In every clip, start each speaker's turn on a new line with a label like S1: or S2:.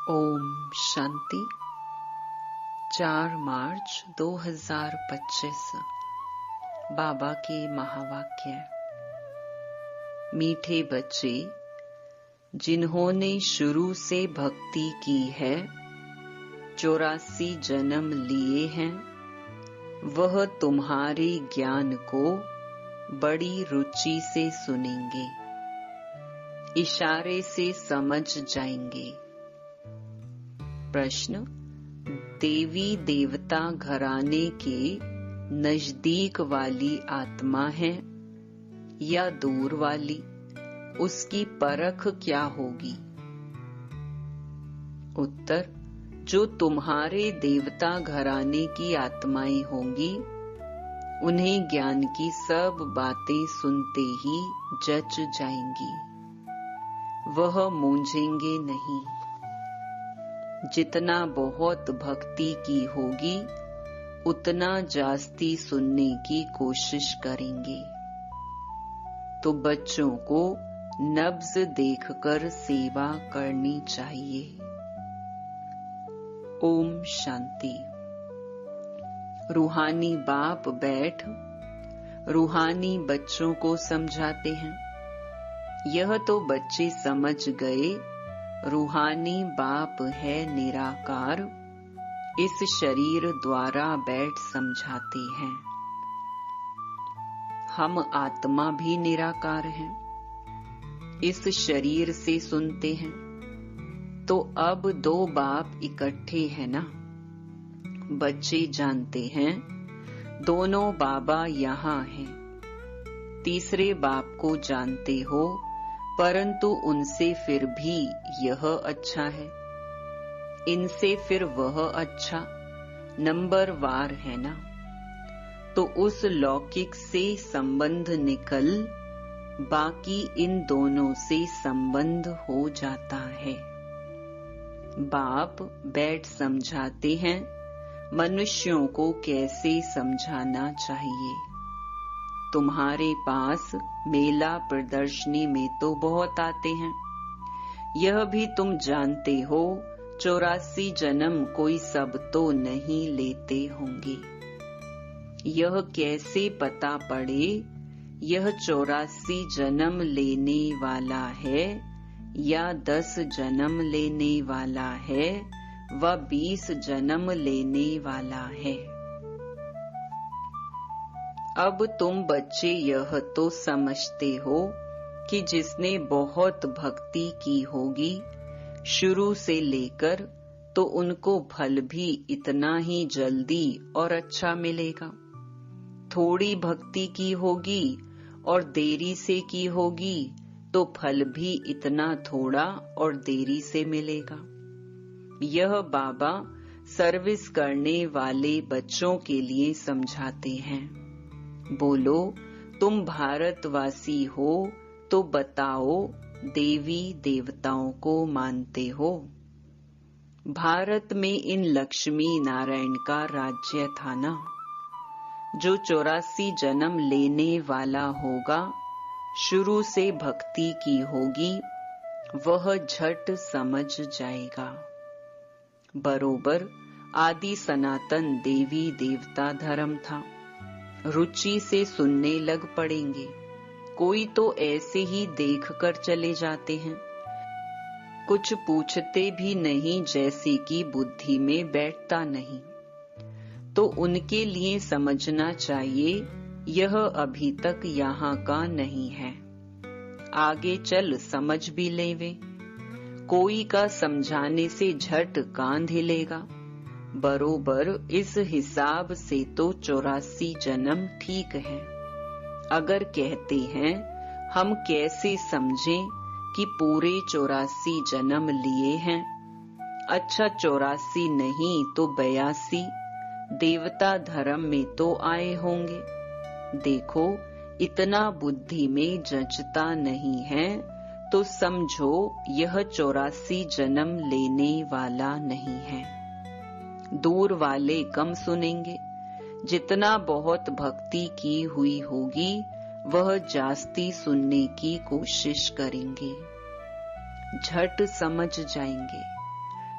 S1: ओम शांति। 4 मार्च 2025 बाबा के महावाक्य। मीठे बच्चे, जिन्होंने शुरू से भक्ति की है, 84 जन्म लिए हैं, वह तुम्हारे ज्ञान को बड़ी रुचि से सुनेंगे, इशारे से समझ जाएंगे। प्रश्न: देवी देवता घराने के नजदीक वाली आत्मा है या दूर वाली, उसकी परख क्या होगी? उत्तर: जो तुम्हारे देवता घराने की आत्माएं होंगी, उन्हें ज्ञान की सब बातें सुनते ही जच जाएंगी, वह मूंझेंगे नहीं। जितना बहुत भक्ति की होगी, उतना जास्ती सुनने की कोशिश करेंगे। तो बच्चों को नब्ज देखकर सेवा करनी चाहिए। ओम शांति। रूहानी बाप बैठ रूहानी बच्चों को समझाते हैं। यह तो बच्चे समझ गए, रूहानी बाप है निराकार, इस शरीर द्वारा बैठ समझाते हैं। हम आत्मा भी निराकार हैं, इस शरीर से सुनते हैं। तो अब 2 बाप इकट्ठे हैं ना। बच्चे जानते हैं दोनों बाबा यहाँ हैं। तीसरे बाप को जानते हो, परंतु उनसे फिर भी यह अच्छा है, इनसे फिर वह अच्छा, नंबर वार है ना। तो उस लौकिक से संबंध निकल बाकी इन दोनों से संबंध हो जाता है। बाप बैठ समझाते हैं मनुष्यों को कैसे समझाना चाहिए। तुम्हारे पास मेला प्रदर्शनी में तो बहुत आते हैं, यह भी तुम जानते हो, 84 जन्म कोई सब तो नहीं लेते होंगे। यह कैसे पता पड़े यह 84 जन्म लेने वाला है या 10 जन्म लेने वाला है व 20 जन्म लेने वाला है? अब तुम बच्चे यह तो समझते हो कि जिसने बहुत भक्ति की होगी शुरू से लेकर, तो उनको फल भी इतना ही जल्दी और अच्छा मिलेगा। थोड़ी भक्ति की होगी और देरी से की होगी, तो फल भी इतना थोड़ा और देरी से मिलेगा। यह बाबा सर्विस करने वाले बच्चों के लिए समझाते हैं। बोलो, तुम भारतवासी हो तो बताओ, देवी देवताओं को मानते हो? भारत में इन लक्ष्मी नारायण का राज्य था ना। जो 84 जन्म लेने वाला होगा, शुरू से भक्ति की होगी, वह झट समझ जाएगा। बरोबर आदि सनातन देवी देवता धर्म था। रुचि से सुनने लग पड़ेंगे। कोई तो ऐसे ही देखकर चले जाते हैं, कुछ पूछते भी नहीं, जैसे कि बुद्धि में बैठता नहीं। तो उनके लिए समझना चाहिए यह अभी तक यहाँ का नहीं है, आगे चल समझ भी लेवे। कोई का समझाने से झट कान हिलेगा। बरोबर इस हिसाब से तो 84 जन्म ठीक है। अगर कहते हैं हम कैसे समझें कि पूरे 84 जन्म लिए हैं? अच्छा, 84 नहीं तो 82 देवता धर्म में तो आए होंगे। देखो, इतना बुद्धि में जचता नहीं है, तो समझो यह 84 जन्म लेने वाला नहीं है। दूर वाले कम सुनेंगे। जितना बहुत भक्ति की हुई होगी, वह जास्ती सुनने की कोशिश करेंगे, झट समझ जाएंगे।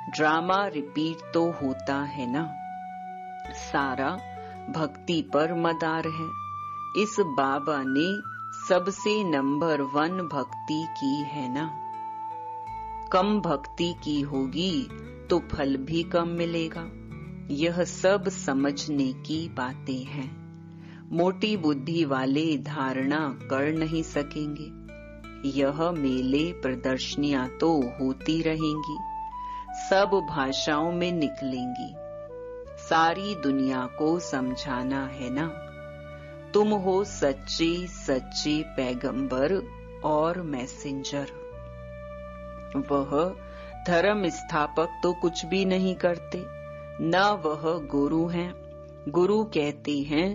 S1: ड्रामा रिपीट तो होता है ना। सारा भक्ति पर मदार है। इस बाबा ने सबसे नंबर 1 भक्ति की है ना। कम भक्ति की होगी तो फल भी कम मिलेगा। यह सब समझने की बातें हैं। मोटी बुद्धि वाले धारणा कर नहीं सकेंगे। यह मेले प्रदर्शनियां तो होती रहेंगी, सब भाषाओं में निकलेंगी। सारी दुनिया को समझाना है ना। तुम हो सच्चे सच्चे पैगंबर और मैसेंजर। वह धर्म स्थापक तो कुछ भी नहीं करते, न वह गुरु हैं। गुरु कहते हैं,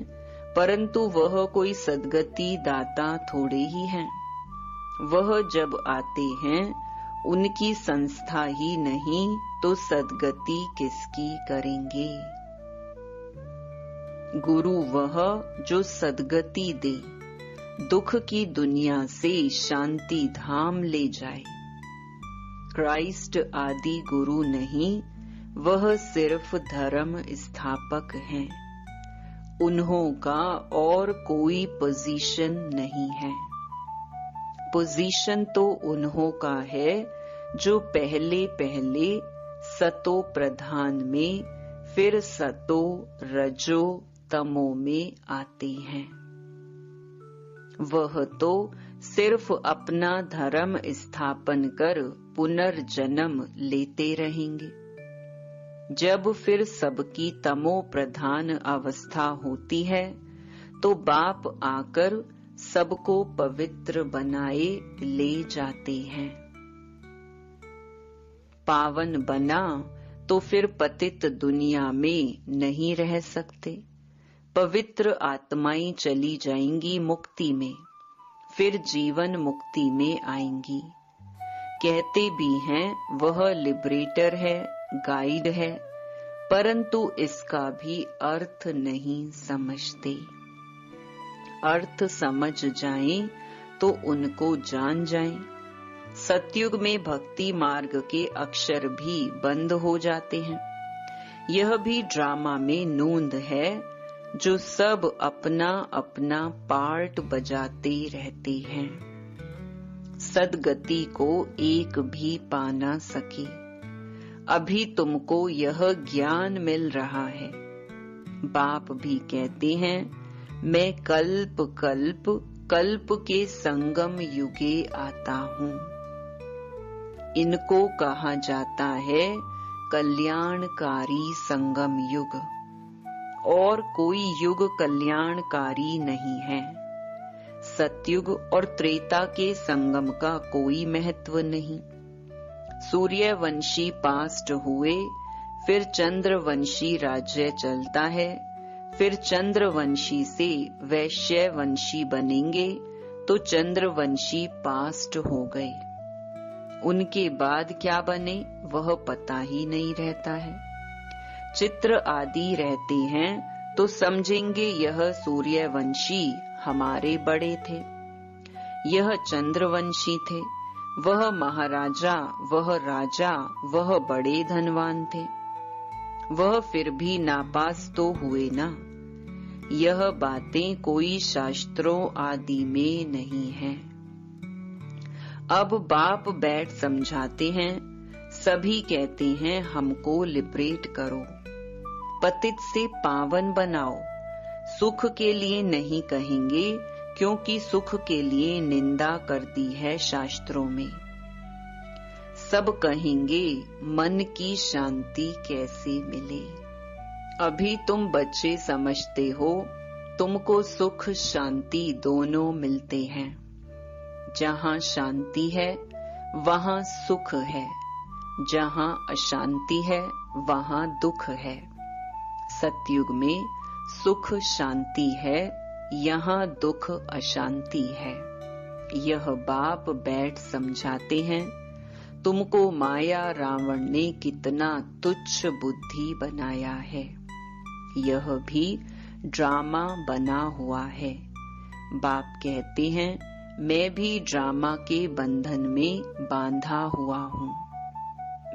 S1: परंतु वह कोई सद्गति दाता थोड़े ही हैं। वह जब आते हैं, उनकी संस्था ही नहीं तो सद्गति किसकी करेंगे। गुरु वह जो सद्गति दे, दुख की दुनिया से शांति धाम ले जाए। क्राइस्ट आदि गुरु नहीं, वह सिर्फ धर्म स्थापक हैं। उन्हों का और कोई पोजीशन नहीं है। पोजीशन तो उन्हों का है जो पहले पहले सतो प्रधान में, फिर सतो रजो तमो में आते हैं। वह तो सिर्फ अपना धर्म स्थापन कर पुनर्जन्म लेते रहेंगे। जब फिर सबकी तमो प्रधान अवस्था होती है, तो बाप आकर सबको पवित्र बनाए ले जाते हैं। पावन बना तो फिर पतित दुनिया में नहीं रह सकते। पवित्र आत्माएं चली जाएंगी मुक्ति में, फिर जीवन मुक्ति में आएंगी। कहते भी हैं वह लिबरेटर है, गाइड है, परंतु इसका भी अर्थ नहीं समझते। अर्थ समझ जाएं तो उनको जान जाएं। सतयुग में भक्ति मार्ग के अक्षर भी बंद हो जाते हैं। यह भी ड्रामा में नोंद है, जो सब अपना अपना पार्ट बजाते रहते हैं। सदगति को एक भी पा ना सके। अभी तुमको यह ज्ञान मिल रहा है। बाप भी कहते हैं, मैं कल्प कल्प कल्प के संगम युगे आता हूँ। इनको कहा जाता है कल्याणकारी संगम युग। और कोई युग कल्याणकारी नहीं है। सतयुग और त्रेता के संगम का कोई महत्व नहीं। सूर्यवंशी पास्ट हुए, फिर चंद्रवंशी राज्य चलता है, फिर चंद्रवंशी से वैश्यवंशी बनेंगे, तो चंद्रवंशी पास्ट हो गए। उनके बाद क्या बने वह पता ही नहीं रहता है। चित्र आदि रहते हैं तो समझेंगे यह सूर्यवंशी हमारे बड़े थे, यह चंद्रवंशी थे, वह महाराजा, वह राजा, वह बड़े धनवान थे। वह फिर भी नापास तो हुए ना। यह बातें कोई शास्त्रों आदि में नहीं है। अब बाप बैठ समझाते हैं। सभी कहते हैं हमको लिबरेट करो, पतित से पावन बनाओ। सुख के लिए नहीं कहेंगे, क्योंकि सुख के लिए निंदा कर दी है शास्त्रों में। सब कहेंगे मन की शांति कैसे मिले। अभी तुम बच्चे समझते हो, तुमको सुख शांति दोनों मिलते हैं। जहाँ शांति है वहाँ सुख है, जहाँ अशांति है वहाँ दुख है। सतयुग में सुख शांति है, यहाँ दुख अशांति है। यह बाप बैठ समझाते हैं। तुमको माया रावण ने कितना तुच्छ बुद्धि बनाया है। यह भी ड्रामा बना हुआ है। बाप कहते हैं, मैं भी ड्रामा के बंधन में बांधा हुआ हूँ।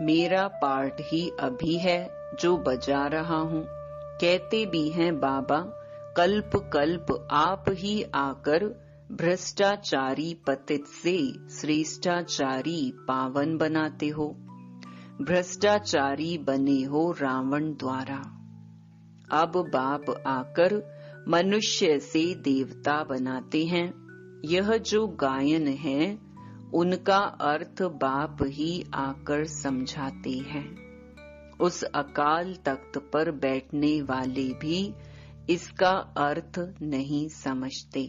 S1: मेरा पार्ट ही अभी है जो बजा रहा हूँ। कहते भी हैं बाबा, कल्प कल्प आप ही आकर भ्रष्टाचारी पतित से श्रेष्ठाचारी पावन बनाते हो। भ्रष्टाचारी बने हो रावण द्वारा। अब बाप आकर मनुष्य से देवता बनाते हैं। यह जो गायन है उनका अर्थ बाप ही आकर समझाते हैं। उस अकाल तख्त पर बैठने वाले भी इसका अर्थ नहीं समझते।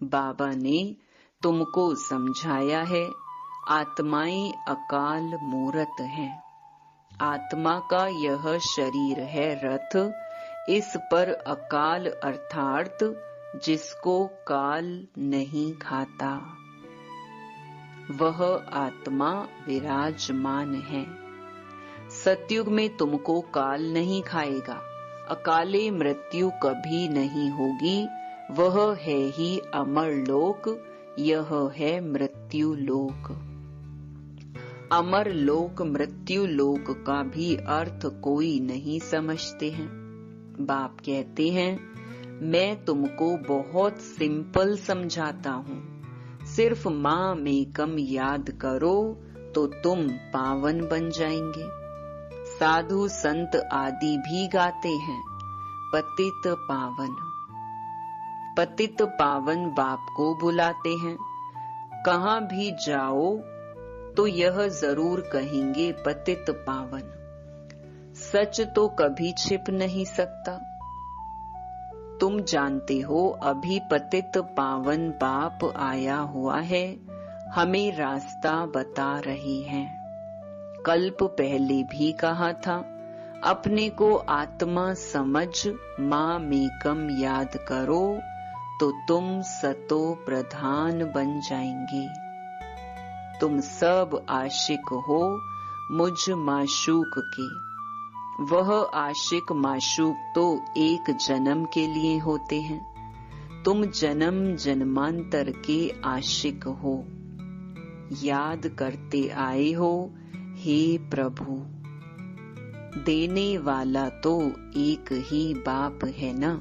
S1: बाबा ने तुमको समझाया है, आत्माएं अकाल मूरत हैं। आत्मा का यह शरीर है रथ, इस पर अकाल अर्थात जिसको काल नहीं खाता, वह आत्मा विराजमान है। सतयुग में तुमको काल नहीं खाएगा। अकाले मृत्यु कभी नहीं होगी। वह है ही अमर लोक, यह है मृत्यु लोक। अमर लोक मृत्यु लोक का भी अर्थ कोई नहीं समझते हैं। बाप कहते हैं, मैं तुमको बहुत सिंपल समझाता हूँ। सिर्फ माँ मेकम याद करो तो तुम पावन बन जाएंगे। साधु संत आदि भी गाते हैं, पतित पावन। पतित पावन बाप को बुलाते हैं। कहाँ भी जाओ तो यह जरूर कहेंगे पतित पावन। सच तो कभी छिप नहीं सकता। तुम जानते हो अभी पतित पावन बाप आया हुआ है, हमें रास्ता बता रहे हैं। कल्प पहले भी कहा था, अपने को आत्मा समझ माँ मेकम याद करो तो तुम सतो प्रधान बन जाएंगे। तुम सब आशिक हो मुझ माशूक के। वह आशिक माशूक तो एक जन्म के लिए होते हैं। तुम जन्म जन्मांतर के आशिक हो। याद करते आए हो, हे प्रभु। देने वाला तो एक ही बाप है ना।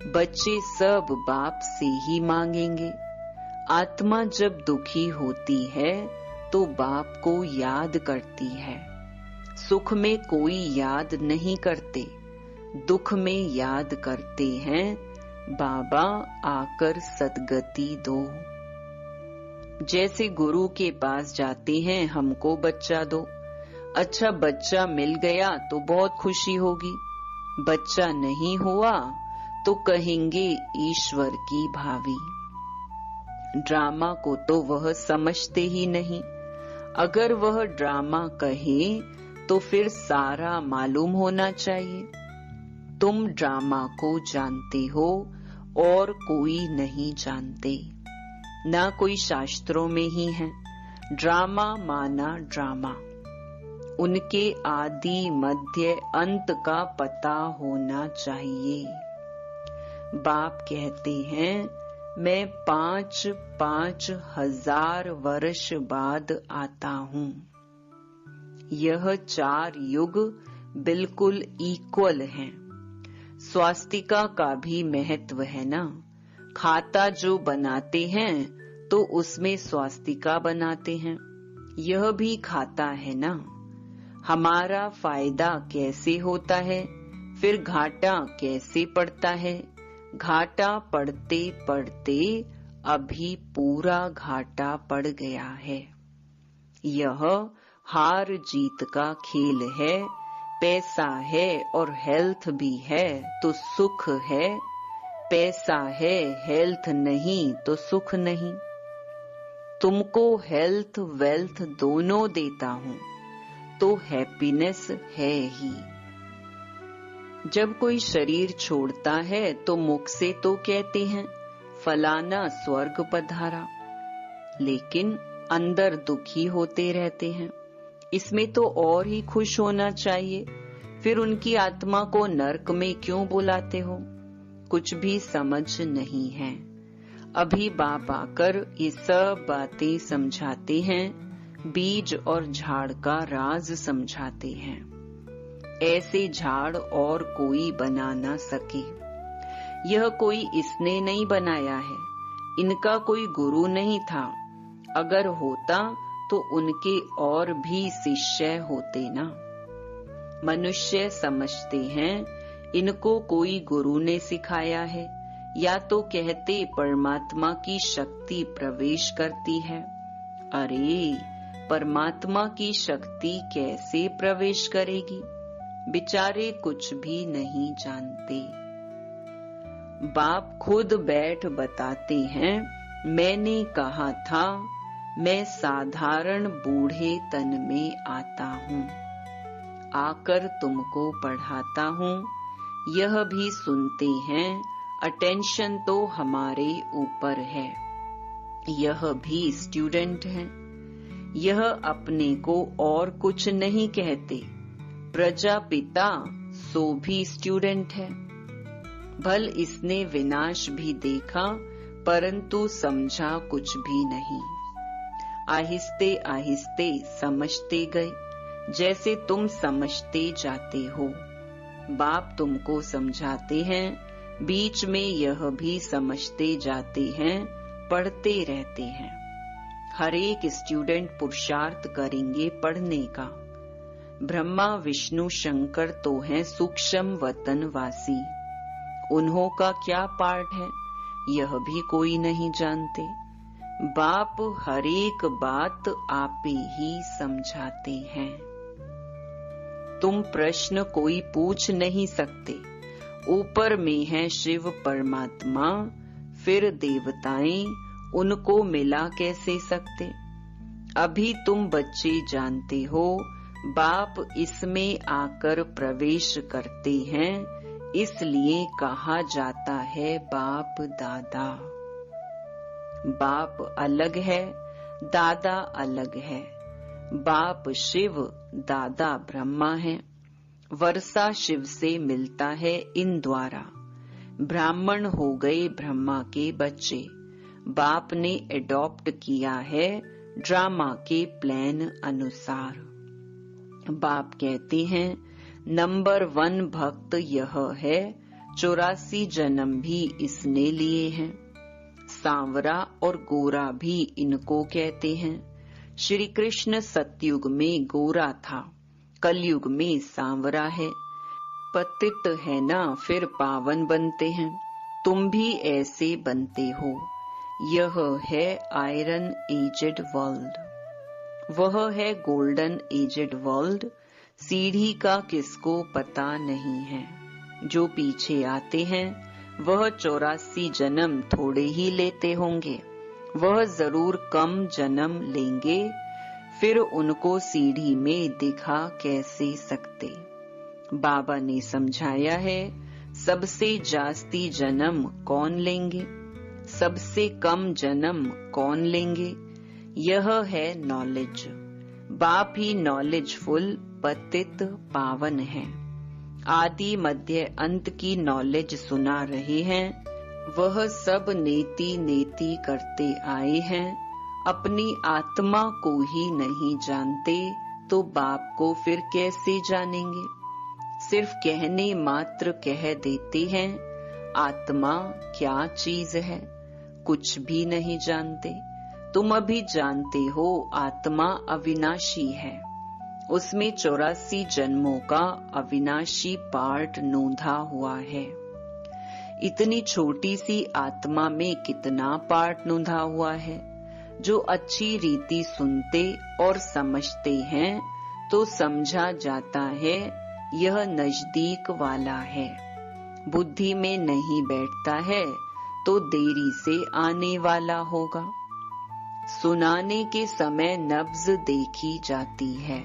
S1: बच्चे सब बाप से ही मांगेंगे। आत्मा जब दुखी होती है तो बाप को याद करती है। सुख में कोई याद नहीं करते, दुख में याद करते हैं, बाबा आकर सद्गति दो। जैसे गुरु के पास जाते हैं, हमको बच्चा दो। अच्छा बच्चा मिल गया तो बहुत खुशी होगी। बच्चा नहीं हुआ तो कहेंगे ईश्वर की भावी। ड्रामा को तो वह समझते ही नहीं। अगर वह ड्रामा कहे तो फिर सारा मालूम होना चाहिए। तुम ड्रामा को जानते हो और कोई नहीं जानते। ना कोई शास्त्रों में ही है। ड्रामा माना ड्रामा। उनके आदि मध्य अंत का पता होना चाहिए। बाप कहते हैं, मैं 5-5 हजार वर्ष बाद आता हूँ। यह 4 युग बिल्कुल इक्वल हैं। स्वास्तिका का भी महत्व है ना। खाता जो बनाते हैं तो उसमें स्वास्तिका बनाते हैं। यह भी खाता है ना। हमारा फायदा कैसे होता है, फिर घाटा कैसे पड़ता है। घाटा पड़ते पड़ते अभी पूरा घाटा पड़ गया है। यह हार जीत का खेल है। पैसा है और हेल्थ भी है तो सुख है। पैसा है, हेल्थ नहीं तो सुख नहीं। तुमको हेल्थ वेल्थ दोनों देता हूँ तो हैप्पीनेस है ही। जब कोई शरीर छोड़ता है तो मुख से तो कहते हैं फलाना स्वर्ग पधारा, लेकिन अंदर दुखी होते रहते हैं। इसमें तो और ही खुश होना चाहिए। फिर उनकी आत्मा को नरक में क्यों बुलाते हो? कुछ भी समझ नहीं है। अभी बाप आकर ये सब बातें समझाते हैं। बीज और झाड़ का राज समझाते हैं। ऐसे झाड़ और कोई बना ना सके। यह कोई इसने नहीं बनाया है, इनका कोई गुरु नहीं था। अगर होता तो उनके और भी शिष्य होते ना। मनुष्य समझते हैं इनको कोई गुरु ने सिखाया है, या तो कहते परमात्मा की शक्ति प्रवेश करती है। अरे, परमात्मा की शक्ति कैसे प्रवेश करेगी? बेचारे कुछ भी नहीं जानते। बाप खुद बैठ बताते हैं, मैंने कहा था मैं साधारण बूढ़े तन में आता हूँ, आकर तुमको पढ़ाता हूँ। यह भी सुनते हैं, अटेंशन तो हमारे ऊपर है। यह भी स्टूडेंट है। यह अपने को और कुछ नहीं कहते। प्रजापिता सो भी स्टूडेंट है। भल इसने विनाश भी देखा, परंतु समझा कुछ भी नहीं। आहिस्ते आहिस्ते समझते गए, जैसे तुम समझते जाते हो। बाप तुमको समझाते हैं, बीच में यह भी समझते जाते हैं, पढ़ते रहते हैं। हर एक स्टूडेंट पुरुषार्थ करेंगे पढ़ने का। ब्रह्मा विष्णु शंकर तो हैं सूक्ष्म वतनवासी। उन्हों का क्या पार्ट है, यह भी कोई नहीं जानते। बाप हर एक बात आपे ही समझाते हैं। तुम प्रश्न कोई पूछ नहीं सकते। ऊपर में है शिव परमात्मा, फिर देवताएं, उनको मिला कैसे सकते? अभी तुम बच्चे जानते हो, बाप इसमें आकर प्रवेश करते हैं, इसलिए कहा जाता है बाप दादा। बाप अलग है, दादा अलग है। बाप शिव, दादा ब्रह्मा है। वर्षा शिव से मिलता है इन द्वारा। ब्राह्मण हो गए ब्रह्मा के बच्चे। बाप ने एडॉप्ट किया है ड्रामा के प्लान अनुसार। बाप कहते हैं, नंबर 1 भक्त यह है, 84 जन्म भी इसने लिए हैं। सांवरा और गोरा भी इनको कहते हैं। श्री कृष्ण सतयुग में गोरा था, कलयुग में सांवरा है। पतित है ना, फिर पावन बनते हैं। तुम भी ऐसे बनते हो। यह है आयरन एजेड वर्ल्ड, वह है गोल्डन एजेड वर्ल्ड। सीढ़ी का किसको पता नहीं है। जो पीछे आते हैं वह 84 जन्म थोड़े ही लेते होंगे। वह जरूर कम जन्म लेंगे, फिर उनको सीढ़ी में दिखा कैसे सकते। बाबा ने समझाया है, सबसे जास्ती जन्म कौन लेंगे, सबसे कम जन्म कौन लेंगे। यह है नॉलेज। बाप ही नॉलेजफुल पतित पावन है। आदि मध्य अंत की नॉलेज सुना रहे हैं। वह सब नेति नेति करते आए हैं। अपनी आत्मा को ही नहीं जानते तो बाप को फिर कैसे जानेंगे। सिर्फ कहने मात्र कह देते हैं। आत्मा क्या चीज है, कुछ भी नहीं जानते। तुम अभी जानते हो आत्मा अविनाशी है। उसमें 84 जन्मों का अविनाशी पार्ट नोंधा हुआ है। इतनी छोटी सी आत्मा में कितना पार्ट नोंधा हुआ है। जो अच्छी रीति सुनते और समझते हैं तो समझा जाता है यह नजदीक वाला है। बुद्धि में नहीं बैठता है तो देरी से आने वाला होगा। सुनाने के समय नब्ज देखी जाती है।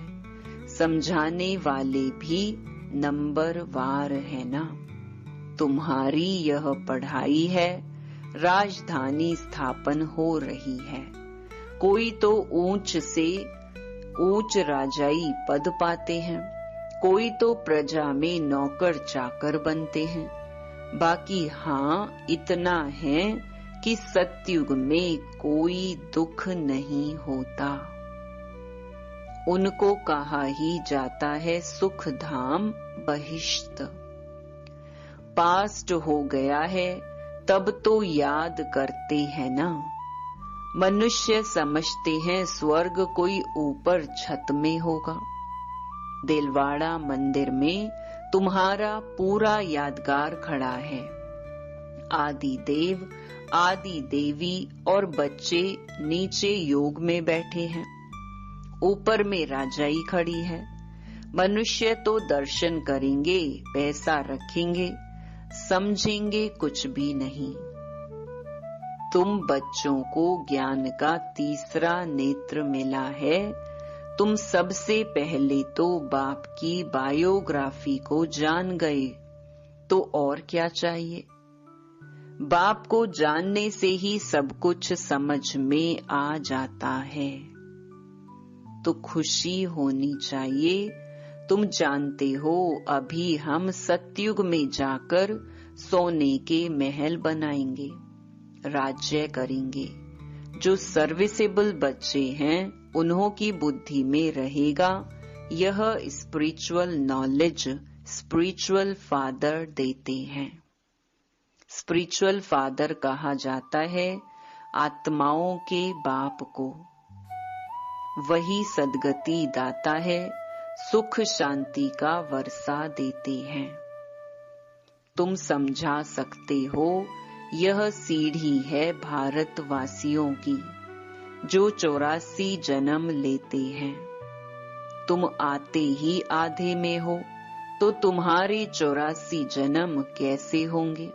S1: समझाने वाले भी नंबर वार है ना। तुम्हारी यह पढ़ाई है, राजधानी स्थापन हो रही है। कोई तो ऊंच से ऊंच राजाई पद पाते हैं, कोई तो प्रजा में नौकर चाकर बनते हैं। बाकी हाँ इतना है कि सतयुग में कोई दुख नहीं होता। उनको कहा ही जाता है सुख धाम बहिष्ठ। पास्ट हो गया है तब तो याद करते हैं ना। मनुष्य समझते हैं स्वर्ग कोई ऊपर छत में होगा। दिलवाड़ा मंदिर में तुम्हारा पूरा यादगार खड़ा है। आदि देव, आदि देवी और बच्चे नीचे योग में बैठे हैं। ऊपर में राजाई खड़ी है। मनुष्य तो दर्शन करेंगे, पैसा रखेंगे, समझेंगे कुछ भी नहीं। तुम बच्चों को ज्ञान का तीसरा नेत्र मिला है। तुम सबसे पहले तो बाप की बायोग्राफी को जान गए, तो और क्या चाहिए। बाप को जानने से ही सब कुछ समझ में आ जाता है। तो खुशी होनी चाहिए। तुम जानते हो अभी हम सतयुग में जाकर सोने के महल बनाएंगे, राज्य करेंगे। जो सर्विसेबल बच्चे हैं उन्हों की बुद्धि में रहेगा यह स्पिरिचुअल नॉलेज स्पिरिचुअल फादर देते हैं। स्पिरिचुअल फादर कहा जाता है आत्माओं के बाप को। वही सद्गति दाता है, सुख शांति का वर्षा देते हैं। तुम समझा सकते हो यह सीढ़ी है भारतवासियों की जो 84 जन्म लेते हैं। तुम आते ही आधे में हो तो तुम्हारे 84 जन्म कैसे होंगे।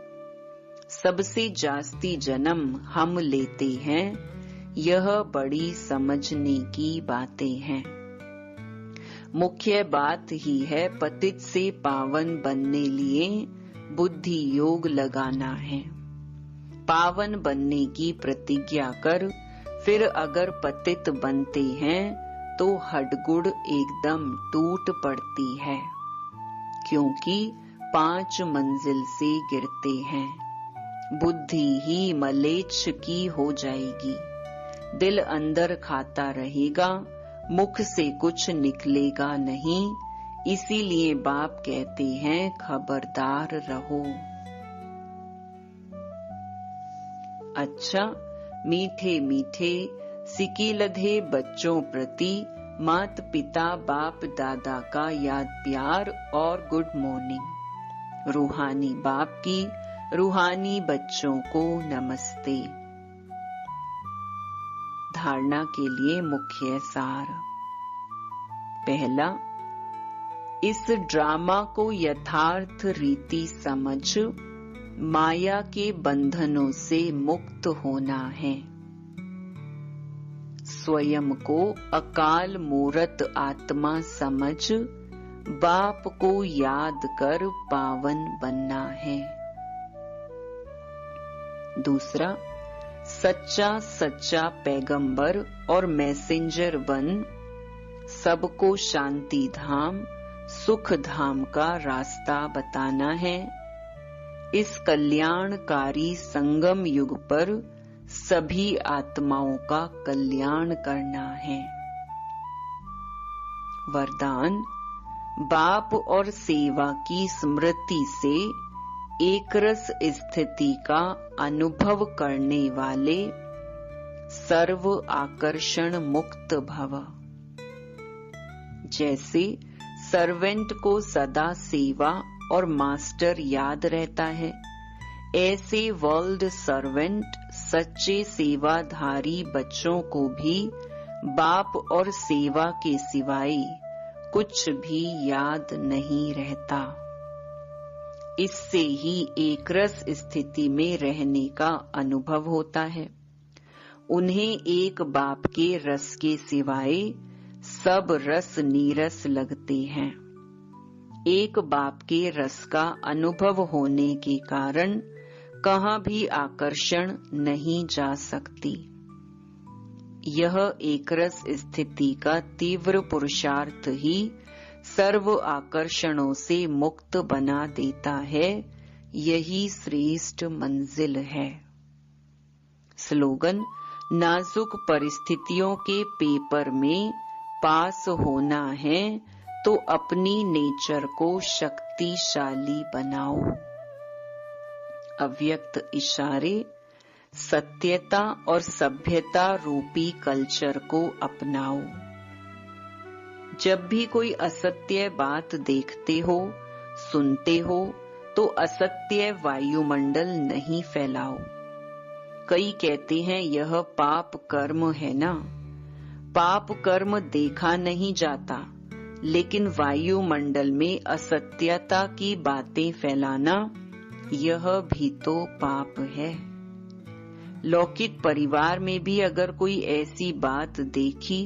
S1: सबसे जास्ती जन्म हम लेते हैं। यह बड़ी समझने की बातें हैं। मुख्य बात ही है पतित से पावन बनने लिए बुद्धि योग लगाना है। पावन बनने की प्रतिज्ञा कर फिर अगर पतित बनते हैं तो हडगुड़ एकदम टूट पड़ती है, क्योंकि 5 मंजिल से गिरते हैं। बुद्धि ही मलेच्छ की हो जाएगी। दिल अंदर खाता रहेगा, मुख से कुछ निकलेगा नहीं। इसीलिए बाप कहते हैं खबरदार रहो। अच्छा, मीठे मीठे सिकीलधे बच्चों प्रति मात पिता बाप दादा का याद प्यार और गुड मॉर्निंग। रूहानी बाप की रूहानी बच्चों को नमस्ते। धारणा के लिए मुख्य सार। पहला, इस ड्रामा को यथार्थ रीति समझ माया के बंधनों से मुक्त होना है। स्वयं को अकाल मूरत आत्मा समझ बाप को याद कर पावन बनना है। दूसरा, सच्चा पैगंबर और मैसेंजर बन सबको शांति धाम सुख धाम का रास्ता बताना है। इस कल्याणकारी संगम युग पर सभी आत्माओं का कल्याण करना है। वरदान, बाप और सेवा की स्मृति से एकरस स्थिति का अनुभव करने वाले सर्व आकर्षण मुक्त भव। जैसे सर्वेंट को सदा सेवा और मास्टर याद रहता है, ऐसे वर्ल्ड सर्वेंट सच्चे सेवाधारी बच्चों को भी बाप और सेवा के सिवाय कुछ भी याद नहीं रहता। इससे ही एकरस स्थिति में रहने का अनुभव होता है। उन्हें एक बाप के रस के सिवाय सब रस नीरस लगते हैं। एक बाप के रस का अनुभव होने के कारण कहाँ भी आकर्षण नहीं जा सकती। यह एकरस स्थिति का तीव्र पुरुषार्थ ही सर्व आकर्षणों से मुक्त बना देता है। यही श्रेष्ठ मंजिल है। स्लोगन, नाजुक परिस्थितियों के पेपर में पास होना है तो अपनी नेचर को शक्तिशाली बनाओ। अव्यक्त इशारे सत्यता और सभ्यता रूपी कल्चर को अपनाओ। जब भी कोई असत्य बात देखते हो, सुनते हो, तो असत्य वायुमंडल नहीं फैलाओ। कई कहते हैं यह पाप कर्म है ना। पाप कर्म देखा नहीं जाता, लेकिन वायुमंडल में असत्यता की बातें फैलाना यह भी तो पाप है। लौकिक परिवार में भी अगर कोई ऐसी बात देखी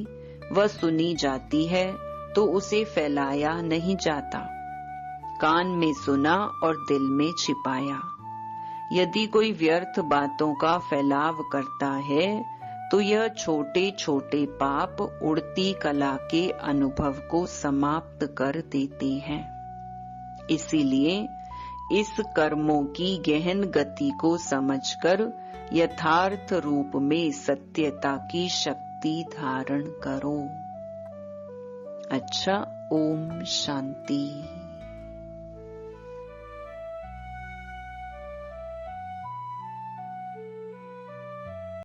S1: व सुनी जाती है तो उसे फैलाया नहीं जाता। कान में सुना और दिल में छिपाया। यदि कोई व्यर्थ बातों का फैलाव करता है तो यह छोटे छोटे पाप उड़ती कला के अनुभव को समाप्त कर देते हैं। इसीलिए इस कर्मों की गहन गति को समझकर यथार्थ रूप में सत्यता की शक्ति धारण करो। अच्छा, ओम शांति।